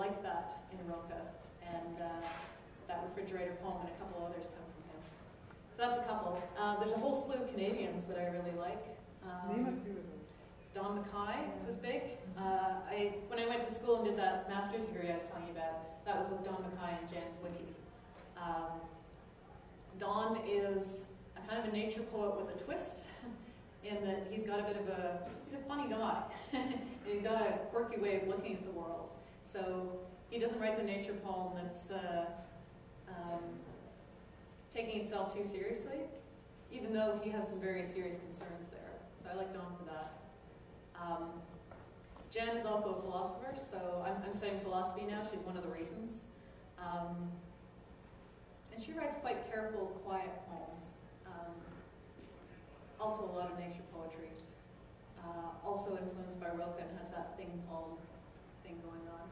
like that in Rilke, and that refrigerator poem and a couple others come from him. So that's a couple. There's a whole slew of Canadians that I really like. Name a few of them. Don Mackay was big. When I went to school and did that master's degree I was telling you about, that was with Don Mackay and Jan Zwicky. Don is a kind of a nature poet with a twist, in that he's got a bit of he's a funny guy. And he's got a quirky way of looking at the world. So he doesn't write the nature poem that's taking itself too seriously, even though he has some very serious concerns there. So I like Don for that. Jan is also a philosopher, so I'm studying philosophy now. She's one of the reasons. And she writes quite careful, quiet poems. Also a lot of nature poetry. Also influenced by Rilke and has that thing poem thing going on.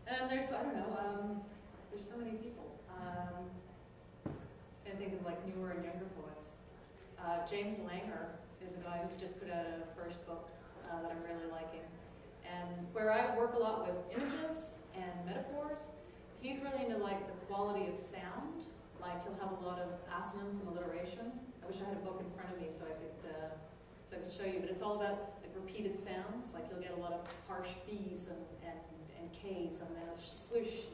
And there's, I don't know, there's so many people. And think of like newer and younger poets. James Langer is a guy who's just put out a first book that I'm really liking. And where I work a lot with images and metaphors, he's really into like the quality of sound. Like he'll have a lot of assonance and alliteration. I wish I had a book in front of me so I could show you, but it's all about like repeated sounds. Like you'll get a lot of harsh B's and K's, and then a swish,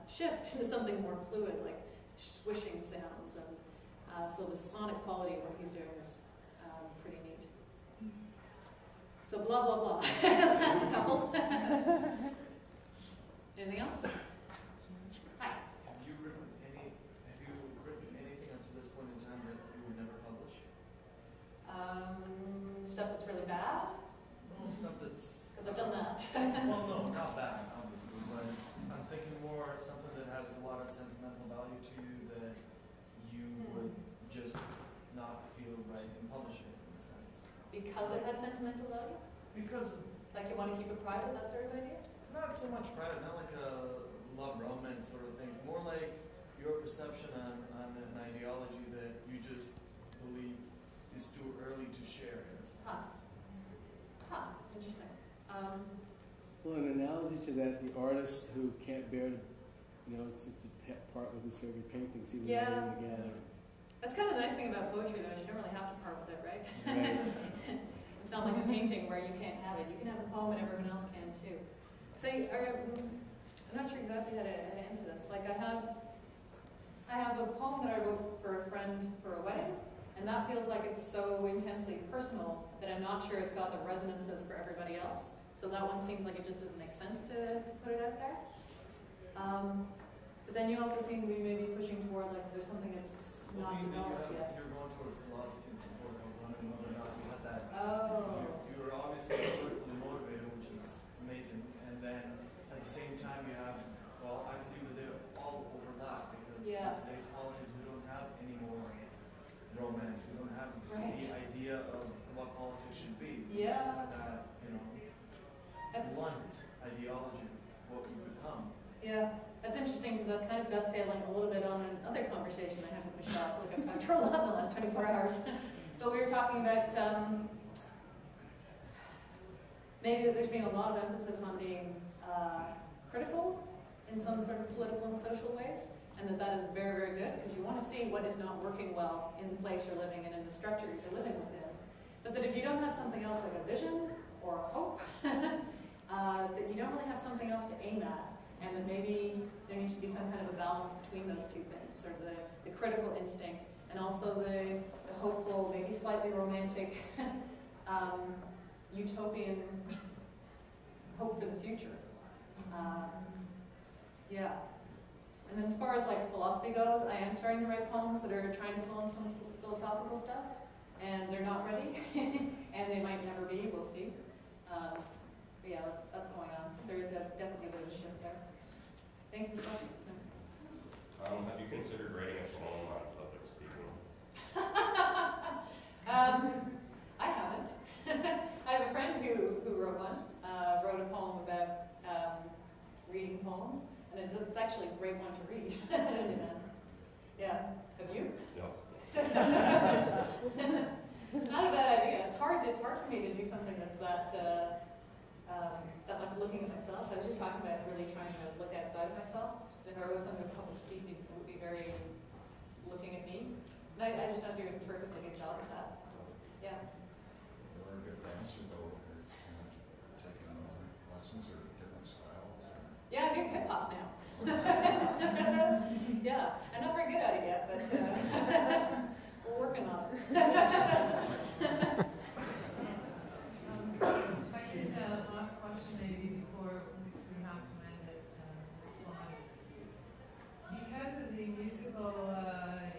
shift into something more fluid, like swishing sounds. And so the sonic quality of what he's doing is pretty neat. So blah, blah, blah. That's a couple. Anything else? Hi. Have you written anything up to this point in time that you would never publish? Stuff that's really bad? No, stuff that's... Because I've done that. Well, no, not bad, obviously, but I'm thinking more something that has a lot of sentimental value to you that you would just not feel right in publishing, in a sense. Because it has sentimental value? Because... Like you want to keep it private, that sort of idea? Not so much private, not like a love romance sort of thing. More like your perception on an ideology that you just believe is too early to share in a sense. That's interesting. Well, an analogy to that, the artist who can't bear to, to part with his favorite paintings, even Yeah. though they're together. That's kind of the nice thing about poetry, though, is you don't really have to part with it, right? Right. It's not like a painting where you can't have it. You can have a poem and everyone else can, too. So, I'm not sure exactly how to answer this. Like, I have a poem that I wrote for a friend for a wedding, and that feels like it's so intensely personal that I'm not sure it's got the resonances for everybody else. So that one seems like it just doesn't make sense to put it out there. But then you also seem to be maybe pushing toward, like, is there something that's not developed yet? You're going towards philosophy and so forth. I was wondering whether or not you had that. Oh. You were obviously politically motivated, which is amazing. And then at the same time you have, well, I believe that they all overlap because in today's politics we don't have any more romance. We don't have the idea of what politics should be. Yeah. Just have that, blunt ideology of what we become. Yeah, that's interesting because that's kind of dovetailing a little bit on another conversation I had with Michelle. Like I've talked to her a lot in the last 24 hours. But we were talking about maybe that there's been a lot of emphasis on being critical in some sort of political and social ways, and that is very, very good because you want to see what is not working well in the place you're living in and the structure you're living within. But that if you don't have something else like a vision or a hope, that you don't really have something else to aim at, and that maybe there needs to be some kind of a balance between those two things, sort of the critical instinct and also the hopeful, maybe slightly romantic, utopian hope for the future. Yeah. And then as far as like philosophy goes, I am starting to write poems that are trying to pull in some philosophical stuff, and they're not ready, and they might never be, we'll see. But yeah, that's going on. There is definitely a bit of a shift there. Thank you for listening. Have you considered writing a poem on public speaking? I haven't. I have a friend who wrote one, wrote a poem about reading poems, and it's actually a great one to read. Yeah. Have you? No. It's not a bad idea. It's hard for me to do something that's that that much looking at myself. I was just talking about really trying to look outside of myself. If I wrote something public speaking, it would be very looking at me. And I just don't do a perfectly good job at that. Yeah. You were a good dancer though, you're taking lessons or different styles? Or? Yeah, I'm doing hip hop now. Yeah, I'm not very good at it yet, but we're working on it. If I could last question maybe before we have to end it this line. Because of the musical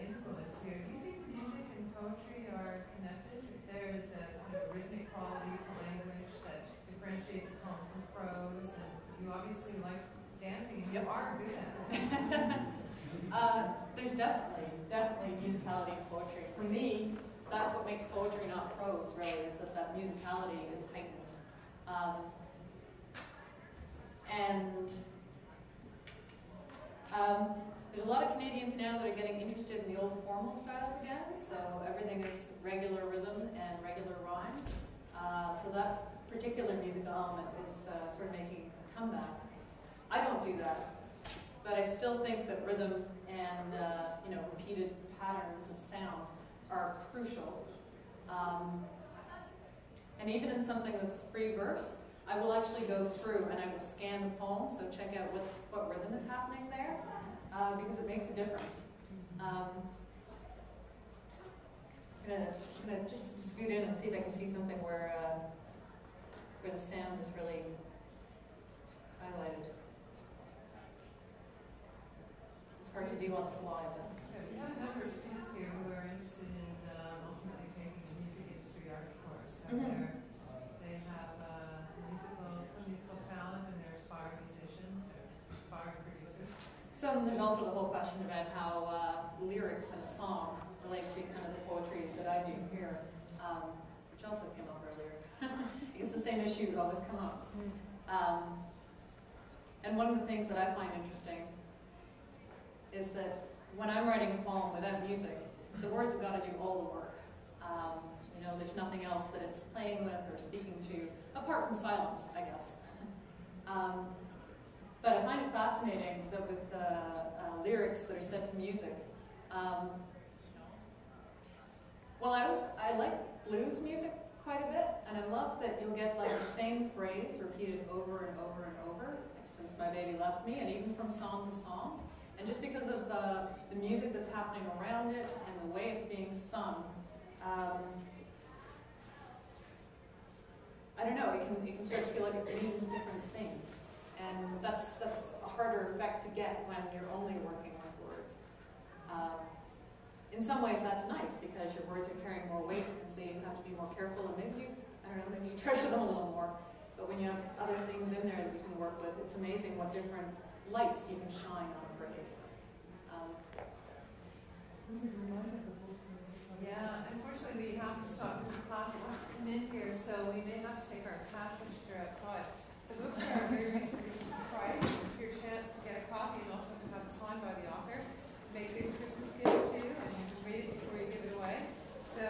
influence here, do you think music and poetry are connected? If there is a kind of rhythmic quality to language that differentiates a poem from prose, and you obviously like dancing, and you are good at it. There's definitely musicality in poetry. For me, that's what makes poetry not prose, really, is that musicality is heightened. There's a lot of Canadians now that are getting interested in the old formal styles again, so everything is regular rhythm and regular rhyme. So that particular musical element is sort of making a comeback. I don't do that, but I still think that rhythm and repeated patterns of sound are crucial. And even in something that's free verse, I will actually go through and I will scan the poem, so check out what rhythm is happening there, because it makes a difference. I'm gonna just scoot in and see if I can see something where the sound is really highlighted. It's hard to do on the fly, but. We have a number of students here who are interested in ultimately taking a music industry arts course. So they have some musical talent, and they're aspiring musicians or aspiring producers. So there's also the whole question about how lyrics in a song relate to kind of the poetry that I do here, which also came up earlier. Because the same issues always come up. And one of the things that I find interesting is that when I'm writing a poem without music, the words have got to do all the work. There's nothing else that it's playing with or speaking to, apart from silence, I guess. But I find it fascinating that with the lyrics that are set to music, I like blues music quite a bit, and I love that you'll get like the same phrase repeated over and over and over, like, since my baby left me, and even from song to song. And just because of the music that's happening around it and the way it's being sung, I don't know, it can start to feel like it means different things. And that's a harder effect to get when you're only working with words. In some ways that's nice because your words are carrying more weight, and so you have to be more careful, and maybe you treasure them a little more. But when you have other things in there that you can work with, it's amazing what different lights you can shine on a phrase. Yeah, unfortunately we have to stop because the class will have to come in here, so we may have to take our cash register outside. The books are very reasonable price. It's your chance to get a copy and also to have it signed by the author. Make good Christmas gifts too, and you can read it before you give it away. So